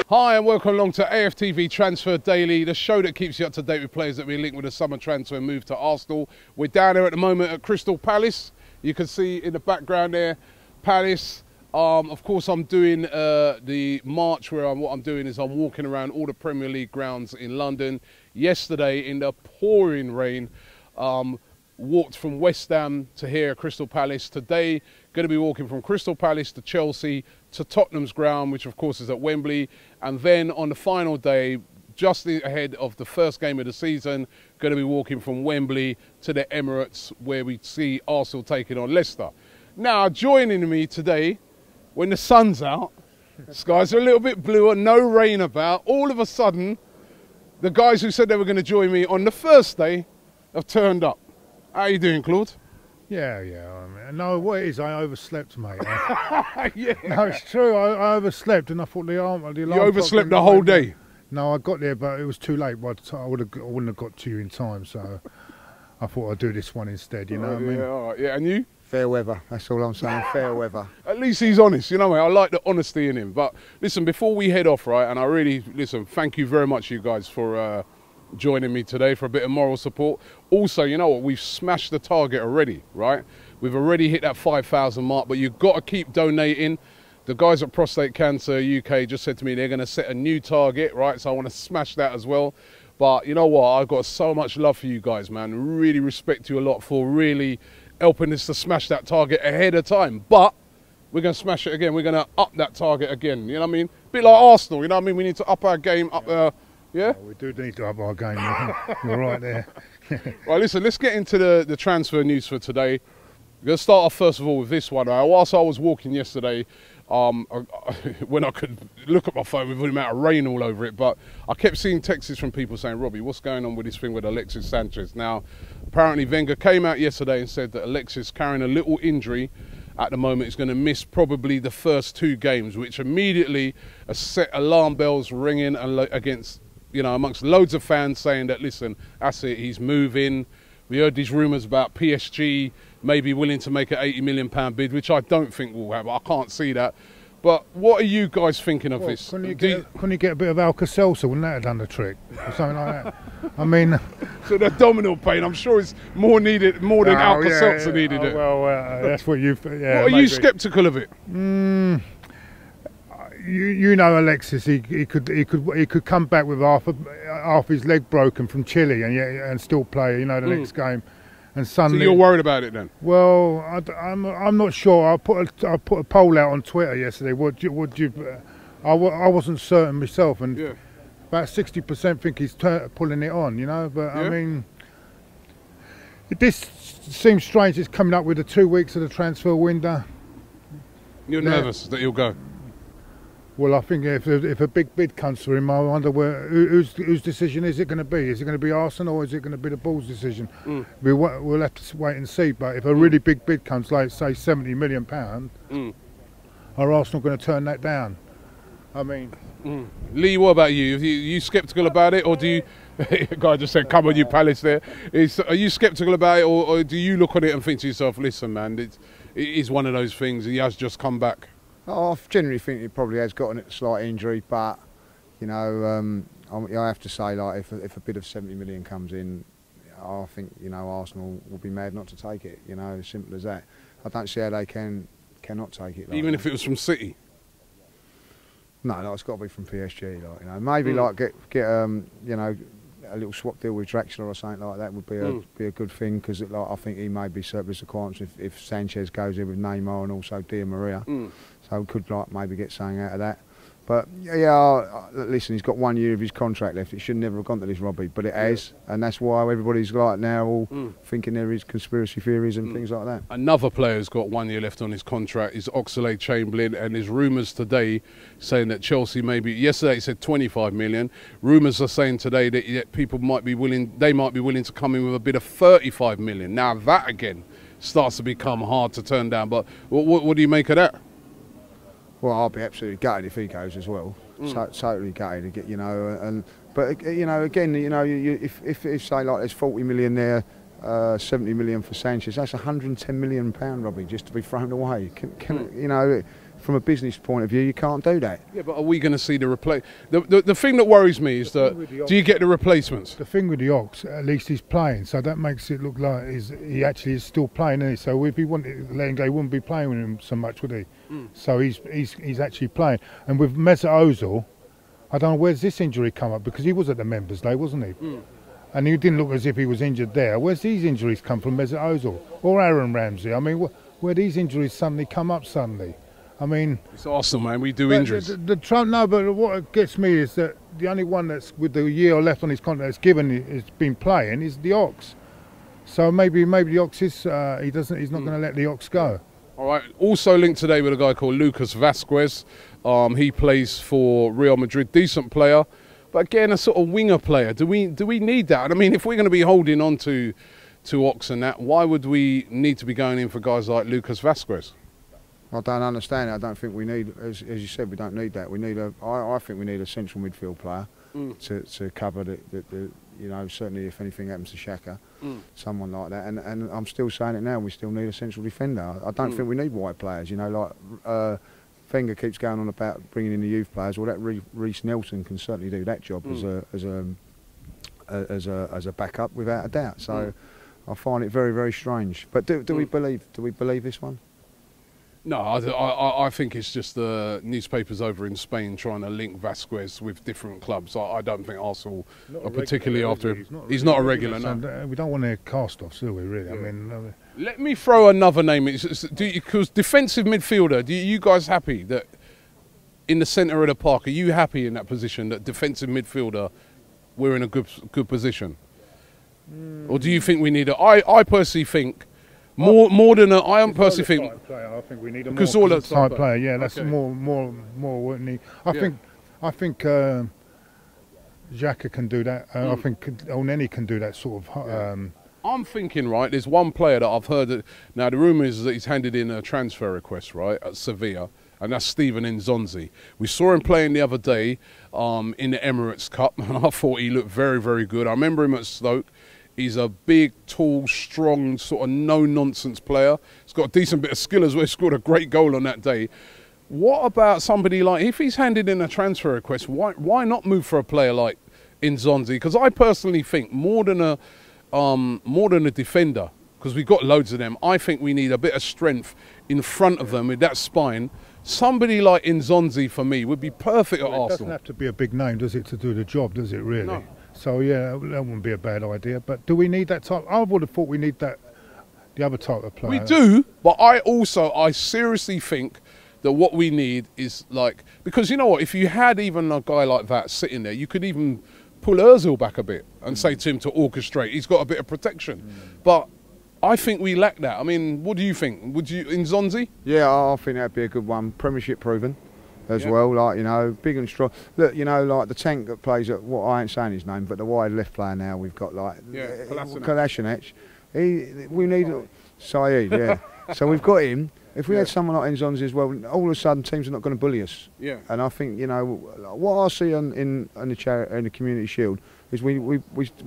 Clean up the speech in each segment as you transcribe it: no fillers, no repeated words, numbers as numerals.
Hi and welcome along to AFTV Transfer Daily, the show that keeps you up to date with players that we link with a summer transfer move to Arsenal. We're down here at the moment at Crystal Palace. You can see in the background there, Palace. Of course, I'm doing the march where what I'm doing is I'm walking around all the Premier League grounds in London. Yesterday, in the pouring rain, walked from West Ham to here at Crystal Palace. Today, going to be walking from Crystal Palace to Chelsea to Tottenham's ground, which of course is at Wembley. And then on the final day, just ahead of the first game of the season, going to be walking from Wembley to the Emirates, where we see Arsenal taking on Leicester. Now, joining me today, when the sun's out, skies are a little bit bluer, no rain about, all of a sudden, the guys who said they were going to join me on the first day have turned up. How are you doing, Claude? Yeah. No, what it is, I overslept, mate. Yeah. No, it's true. I overslept, and I thought the alarm. You overslept the whole day. No, I got there, but it was too late. By the time I wouldn't have got to you in time, so I thought I'd do this one instead. You know what I mean? Yeah, all right. Yeah, and you? Fair weather. That's all I'm saying. Fair weather. At least he's honest. You know, I like the honesty in him. But listen, before we head off, right? And I really thank you very much, you guys, for joining me today for a bit of moral support. Also, you know what? We've smashed the target already, right? We've already hit that 5,000 mark, but you've got to keep donating. The guys at Prostate Cancer UK just said to me they're going to set a new target, right? So I want to smash that as well. But you know what? I've got so much love for you guys, man. Really respect you a lot for really helping us to smash that target ahead of time. But we're going to smash it again. We're going to up that target again. You know what I mean? A bit like Arsenal, you know what I mean? We need to up our game, yeah? Oh, we do need to up our game. You're right there. Right, listen, let's get into the transfer news for today. We're going to start off first of all with this one. Whilst I was walking yesterday, when I could look at my phone with the amount of rain all over it, but I kept seeing texts from people saying, Robbie, what's going on with this thing with Alexis Sanchez? Now, apparently Wenger came out yesterday and said that Alexis, carrying a little injury at the moment, is going to miss probably the first 2 games, which immediately set alarm bells ringing against, you know, amongst loads of fans saying that, listen, that's it, he's moving. We heard these rumours about PSG maybe willing to make an £80 million bid, which I don't think will happen. I can't see that. But what are you guys thinking of this? Couldn't you get a bit of Alka-Seltzer? Wouldn't that have done the trick? Or something like that? I mean... So the abdominal pain, I'm sure it's more than Alka-Seltzer needed it. Well, that's what you... Yeah, what, are you sceptical of it? You know, Alexis, he could come back with half his leg broken from Chile and still play, you know, the next game. And suddenly, so you're worried about it then? Well, I'm not sure. I put a poll out on Twitter yesterday. I wasn't certain myself, and about 60% think he's pulling it on. You know, but I mean, this seems strange. It's coming up with the 2 weeks of the transfer window. You're nervous that he'll go? Well, I think if a big bid comes through him, I wonder whose decision is it going to be? Is it going to be Arsenal or is it going to be the Bulls' decision? We'll have to wait and see. But if a really big bid comes, like say £70 million, are Arsenal going to turn that down? I mean, Lee, what about you? Are you sceptical about it, or do you? The guy just said, "Come on, you Palace." There, are you sceptical about it, or do you look on it and think to yourself, "Listen, man, it is one of those things. He has just come back." I generally think he probably has got a slight injury, but you know, I have to say, like, if a bid of 70 million comes in, I think, you know, Arsenal will be mad not to take it. You know, as simple as that. I don't see how they cannot take it. Like, even if it was from City. No, like, it's got to be from PSG. Like, you know, maybe like get you know, a little swap deal with Draxler or something like that would be a good thing, because like, I think he may be surplus requirements if Sanchez goes in with Neymar and also Di Maria. So we could like maybe get something out of that. But yeah, listen, he's got 1 year of his contract left. It should never have gone to this, Robbie, but it has, and that's why everybody's like now all thinking there is conspiracy theories and things like that. Another player's got 1 year left on his contract is Oxlade-Chamberlain, and there's rumours today saying that Chelsea maybe, yesterday it said 25 million. Rumours are saying today that people might be willing, to come in with a bid of 35 million. Now that again starts to become hard to turn down. But what do you make of that? Well, I'll be absolutely gutted if he goes as well. Totally gutted, you know. But you know, again, you know, if say like there's 40 million there, 70 million for Sanchez, that's 110 million pound, Robbie, just to be thrown away. You know, from a business point of view, you can't do that. Yeah, but are we going to see the replace? The thing that worries me is that do you get the replacements? The thing with the Ox, at least he's playing, so that makes it look like he actually is still playing, isn't he? So if he wanted to let him go, he wouldn't be playing with him so much, would he? So he's actually playing. And with Mesut Ozil, I don't know where's this injury come up, because he was at the Members' Day, wasn't he? And he didn't look as if he was injured there. Where's these injuries come from, Mesut Ozil or Aaron Ramsey? I mean, where these injuries suddenly come up suddenly? I mean, it's Arsenal, man. We do injuries. No, but what gets me is that the only one that's with the year left on his contract that's has been playing is the Ox. So maybe the Ox is he's not going to let the Ox go. All right. Also linked today with a guy called Lucas Vasquez. He plays for Real Madrid. Decent player, but again, a sort of winger player. Do we need that? And I mean, if we're going to be holding on to Ox and that, why would we need to be going in for guys like Lucas Vasquez? I don't understand it. I don't think we need, as you said, we don't need that. We need I think we need a central midfield player to cover the you know, certainly if anything happens to Xhaka, someone like that. And I'm still saying it now. We still need a central defender. I don't think we need wide players. You know, like Wenger keeps going on about bringing in the youth players. Well, that Reece Nelson can certainly do that job as a backup without a doubt. So I find it very, very strange. But do we believe this one? No, I think it's just the newspapers over in Spain trying to link Vasquez with different clubs. I don't think Arsenal are particularly after him. He's not a regular, no. We don't want to cast off, do we, really? Yeah. I mean, let me throw another name. Because defensive midfielder, are you guys happy that in the centre of the park, are you happy in that position, that defensive midfielder, we're in a good position? Or do you think we need I personally think more than I personally think. I think we need a more type player. Yeah, that's more what we need. I think Xhaka can do that. I think Oneni can do that sort of. I'm thinking, right, there's one player that I've heard that now the rumour is that he's handed in a transfer request, right, at Sevilla, and that's Steven Nzonzi. We saw him playing the other day in the Emirates Cup, and I thought he looked very, very good. I remember him at Stoke. He's a big, tall, strong, sort of no-nonsense player. He's got a decent bit of skill as well. He scored a great goal on that day. What about somebody like, if he's handed in a transfer request, why not move for a player like Nzonzi? Because I personally think more than a defender, because we've got loads of them, I think we need a bit of strength in front of them with that spine. Somebody like Nzonzi, for me, would be perfect at Arsenal. It doesn't have to be a big name, does it, to do the job, does it, really? No. So, yeah, that wouldn't be a bad idea. But do we need that type? I would have thought we need the other type of player. We do, but I seriously think that what we need is like, because you know what, if you had even a guy like that sitting there, you could even pull Ozil back a bit and say to him to orchestrate. He's got a bit of protection. But I think we lack that. I mean, what do you think? Would you, Nzonzi? Yeah, I think that'd be a good one. Premiership proven as well, like, you know, big and strong. Look, you know, like the tank that plays at, I ain't saying his name, but the wide left player now we've got, like, Kolasinac. We need Saeed, yeah. So we've got him. If we had someone like Nzonzi as well, all of a sudden teams are not going to bully us. Yeah. And I think, you know, what I see in the Community Shield is we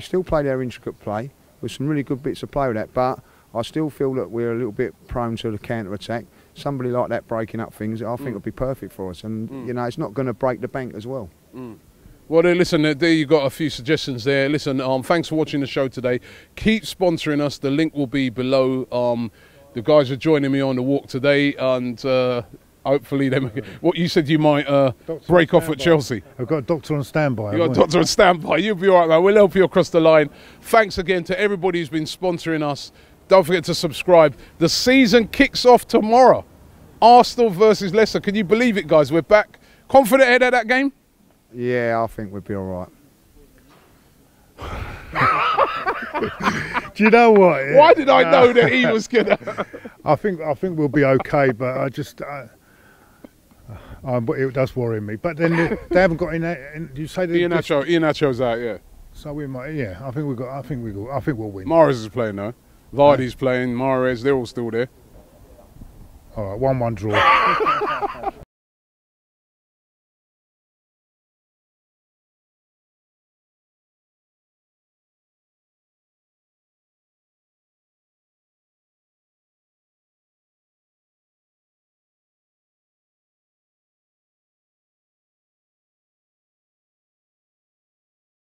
still play their intricate play with some really good bits of play with that, but I still feel that we're a little bit prone to the counter-attack. Somebody like that breaking up things, I think would be perfect for us. And, you know, it's not going to break the bank as well. Well, listen, there you've got a few suggestions there. Listen, thanks for watching the show today. Keep sponsoring us. The link will be below. The guys are joining me on the walk today, and hopefully, what you said you might break off at Chelsea. I've got a doctor on standby. You've got a doctor on standby. You'll be all right, man. We'll help you across the line. Thanks again to everybody who's been sponsoring us. Don't forget to subscribe. The season kicks off tomorrow. Arsenal versus Leicester. Can you believe it, guys? We're back. Confident ahead of that game? Yeah, I think we'll be all right. Do you know what? Why did I know that he was gonna? I think we'll be okay, but I just it does worry me. But then they haven't got in. You say Iheanacho's out, yeah. So we might, yeah. I think we'll win. Mahrez is playing now. Vardy's playing. Mahrez, they're all still there. All right, 1-1 draw.